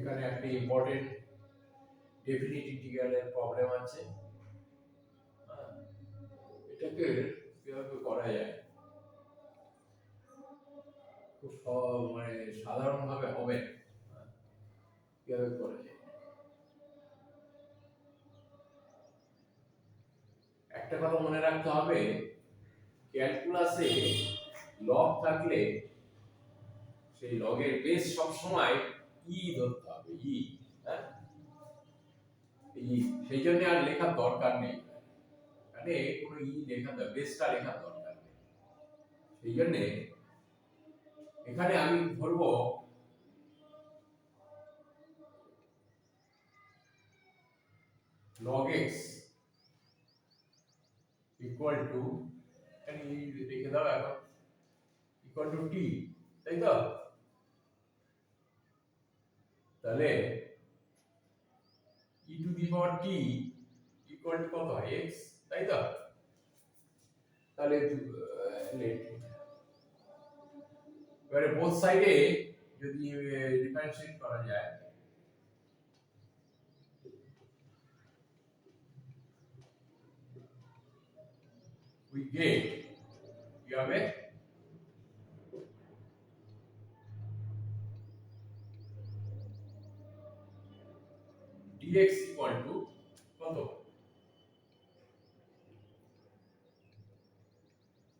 এখানে একটা important definite ইন্টিগ্রালের প্রবলেম আছে। এটাকে কিভাবে করা যায়, খুব মানে সাধারণভাবে হবে না, কিভাবে করা যায়। একটা কথা মনে রাখতে হবে, ক্যালকুলাসে লগ থাকলে সেই লগের বেস সব সময় ই ধরতে হবে, ই। হ্যাঁ, ই সেই জন্য আর লেখার দরকার নেই, মানে কোনো ই লেখার বেসটা লেখার দরকার নেই। সেই জন্য এখানে আমি ধরবো log x ইকুয়াল টু, লিখে দাও এখন, ইকুয়াল টু টি, তাই তো? তাহলে e to the power t equal to কত হয়, x, তাই তো? তাহলে এবারে বোথ সাইডে যদি ডিফারেন্সিয়েট করা যায়, we get কি হবে, dx ইকুয়াল টু কত,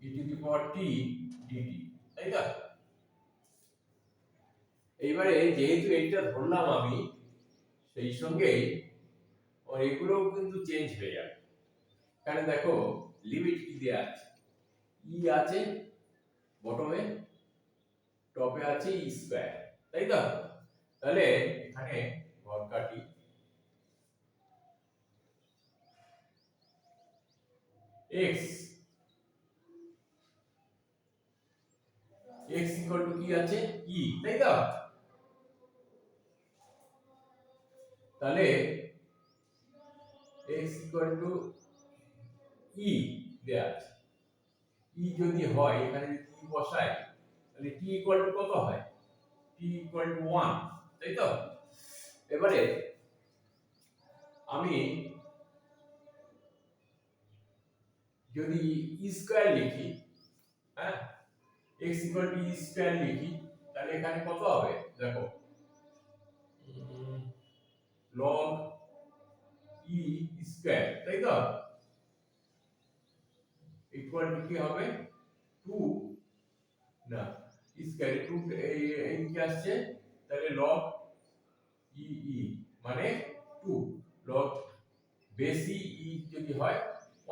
e to the power t dt, তাই তো? এইবারে যেহেতু এইটা ধরলাম আমি, সেই সঙ্গে এগুলোও কিন্তু চেঞ্জ হয়ে যাবে। এখানে দেখো লিমিট কি দেয়া আছে, ই আছে বটমে, টপে আছে ই স্কয়ার, তাই তো? তাহলে এখানে ঘর কাটি, x ইকুয়াল টু কি আছে, ই, তাই তো? তাহলে x ইকুয়াল টু ই দেয়া আছে, ই যদি হয়, এখানে যদি ই বসাই, তাহলে t ইকুয়াল টু কত হয়, t ইকুয়াল টু 1, তাই তো? এবারে আমি যদি ই স্কয়ার লিখি, হ্যাঁ, x equal to E square লিখি, তাহলে এখানে কত হবে দেখো, log ই স্কয়ার, তাই তো? ইকুয়াল টু কি হবে, 2, না স্কয়ার 2 এই কি আসছে, তাহলে log ই ই মানে 2, log বেসি ই যদি হয়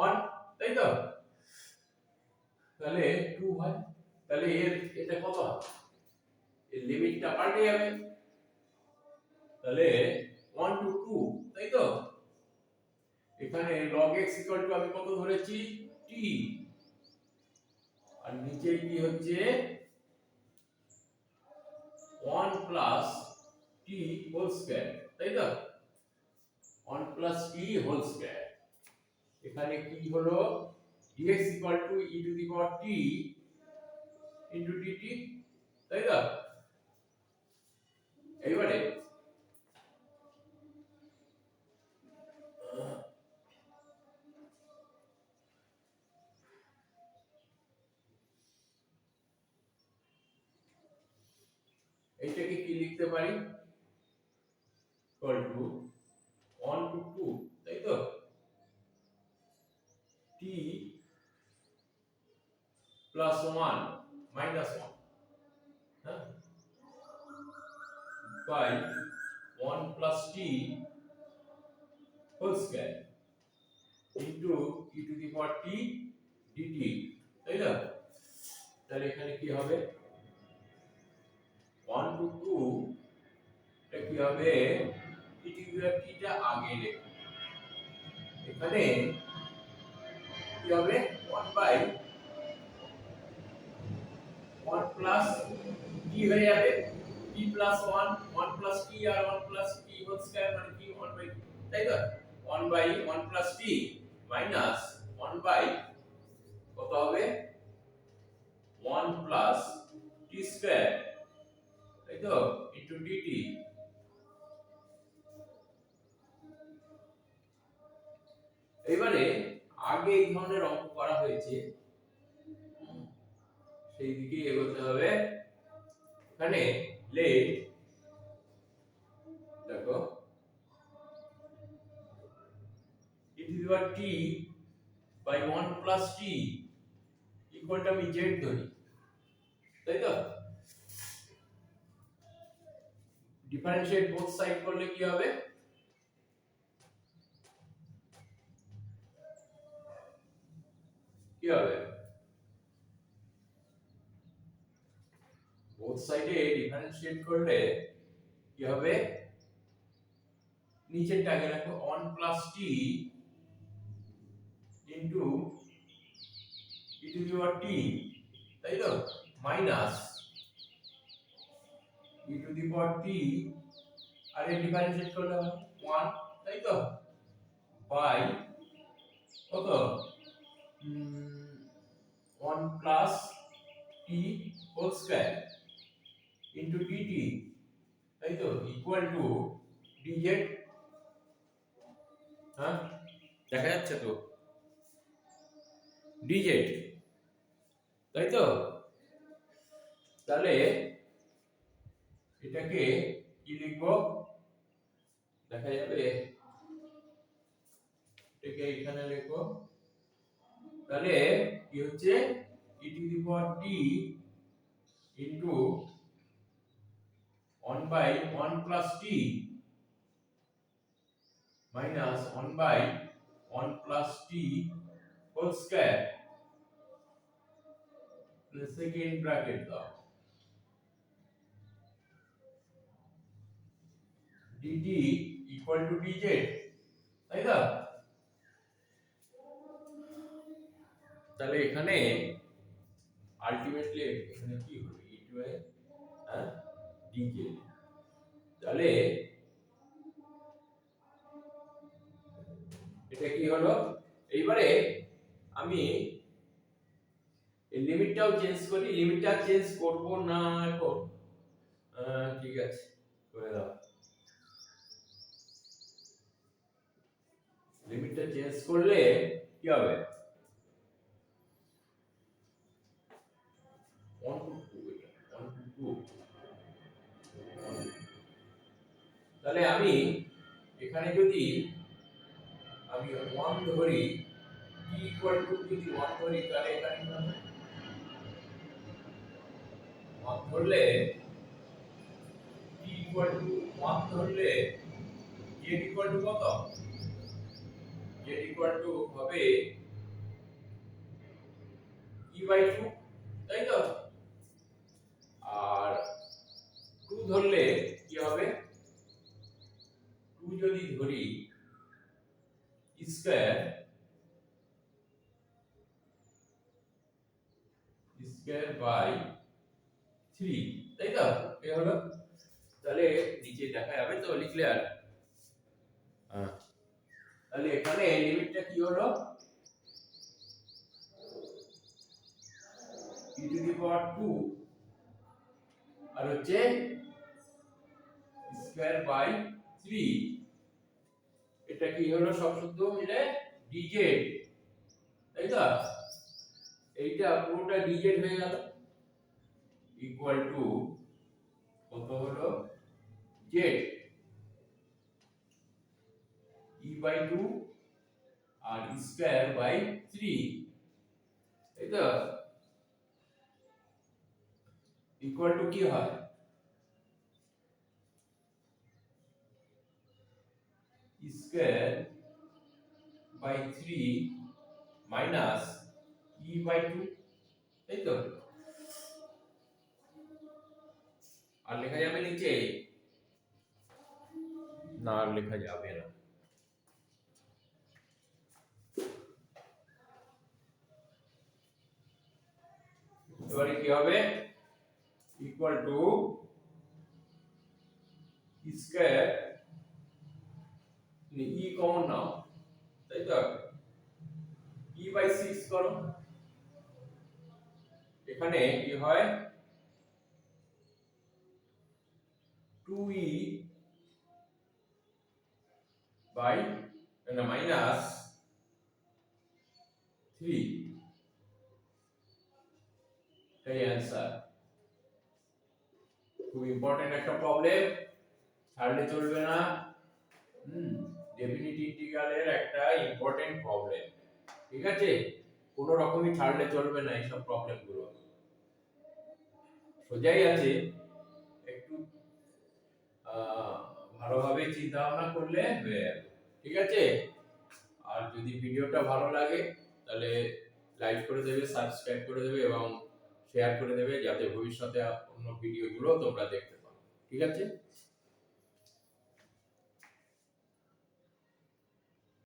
1, তাই তো? তাহলে 2 হয়, তাহলে এটা কত হবে, এর লিমিটটা পাল্টে যাবে, তাহলে 1 টু 2, তাই তো? এখানে log x ইকুয়াল টু আমি কত ধরেছি, t, আর নিচে কি হচ্ছে 1 প্লাস t হোল স্কয়ার, তাই তো? 1 প্লাস t হোল স্কয়ার, এখানে কি হলো, dx equal to e to the power t into dt, তাই তো? এইবারে এইটাকে কি লিখতে পারি, ইকুয়াল টু 1 টু 2, তাই তো? t প্লাস 1 মাইনাস 1, হ্যাঁ, by 1 plus t whole square into e to the power t dt, তাই না? তাহলে এখানে কি হবে, 1 টু 2, এটা কি হবে, e to the power t টা আগে লিখব, এখানে কি হবে 1 বাই 1 প্লাস t হয়ে যাবে, t প্লাস 1, 1 প্লাস t আর 1 প্লাস t হোল স্কয়ার মানে কি 1 বাই, তাই তো? 1 by 1 plus t minus 1 by কত হবে, 1 প্লাস t স্কয়ার, তাই তো, ইনটু dt, এবারে আগে এই ধরনের অঙ্ক করা হয়েছে, সেই দিকে এগোতে হবে। এখানে লেট, দেখো e to the power t by 1 plus t equal to আমি z ধরি, তাই তো? ডিফারেন্সিয়েট বোথ সাইড করলে কি হবে? কি হবে? বোথ সাইডে ডিফারেন্সিয়েট করলে কি হবে? নিচেরটা আগে রাখো, 1 plus t into e to the power t, তাই তো, minus e to the power t, আর এই ডিফারেন্সিয়েট করলে 1, তাই তো, বাই কত, 1 plus t whole square into dt, তাই তো, ইকুয়াল টু dz। হ্যাঁ, দেখা যাচ্ছে তো dz, তাই তো? তাহলে এটাকে কি লিখবো? দেখা যাবে, এটাকে এখানে লিখবো। তাহলে কি হচ্ছে? e to the power t into 1 by 1 plus t minus 1 by 1 plus t whole square, second bracket দাও, dt equal to dz, তাই তো? তাহলে এখানে আলটিমেটলি এখানে কি হবে? e to a dz। তাহলে এটা কি হলো? এইবারে আমি এই লিমিটটাও চেঞ্জ করি, লিমিটটা চেঞ্জ করব না এখন, ঠিক আছে করে দাও। লিমিটটা চেঞ্জ করলে কি হবে? 1 to 2, এটা 1 to 2। তাহলে আমি এখানে যদি আমি 1 ধরি, t equal to যদি 1 ধরি, তাহলে এখানে কি হবে? 1 ধরলে t equal to 1 ধরলে z equal to কত? z equal to হবে e by 2, তাই তো? আর 2 ধরলে কি হবে? 2 যদি ধরি স্কয়ার বাই 3, তাই তো? এই হলো। তাহলে নিচে দেখা যাবে তো, লিখলে আর তাহলে এখানে লিমিটটা কি হলো? e to the power 2 আর হচ্ছে স্কয়ার বাই 3, এটা কি হলো? সব সূত্র মিলে dz, তাই তো? এইটা পুরোটা dz হয়ে গেল, ইকুয়াল টু কত হলো? z e বাই 2 আর স্কয়ার বাই 3, তাই তো? ইকুয়াল টু কি হয়? Square by 3 minus e by 2, তাই তো? আর লেখা যাবে নিচে? না, আর লেখা যাবে না। এবারে কি হবে? Equal to square, e common নাও, তাই তো? e বাই 6 করো, এখানে কি হয়? 2e বাই না মাইনাস 3 এই অ্যান্সার। খুব ইম্পর্টেন্ট একটা প্রবলেম, ছাড়লে চলবে না। ডেফিনিট ইন্টিগ্রালের একটা ইম্পর্টেন্ট প্রবলেম, ঠিক আছে? কোনো রকমই ছাড়লে চলবে না এইসব প্রবলেমগুলো, সোজাই আছে, একটু ভালোভাবে চিন্তা ভাবনা করলে হয়ে যাবে, ঠিক আছে? আর যদি ভিডিওটা ভালো লাগে তাহলে লাইক করে দেবে, সাবস্ক্রাইব করে দেবে এবং শেয়ার করে দেবে, যাতে ভবিষ্যতে অন্য ভিডিওগুলো তোমরা দেখতে পাও, ঠিক আছে?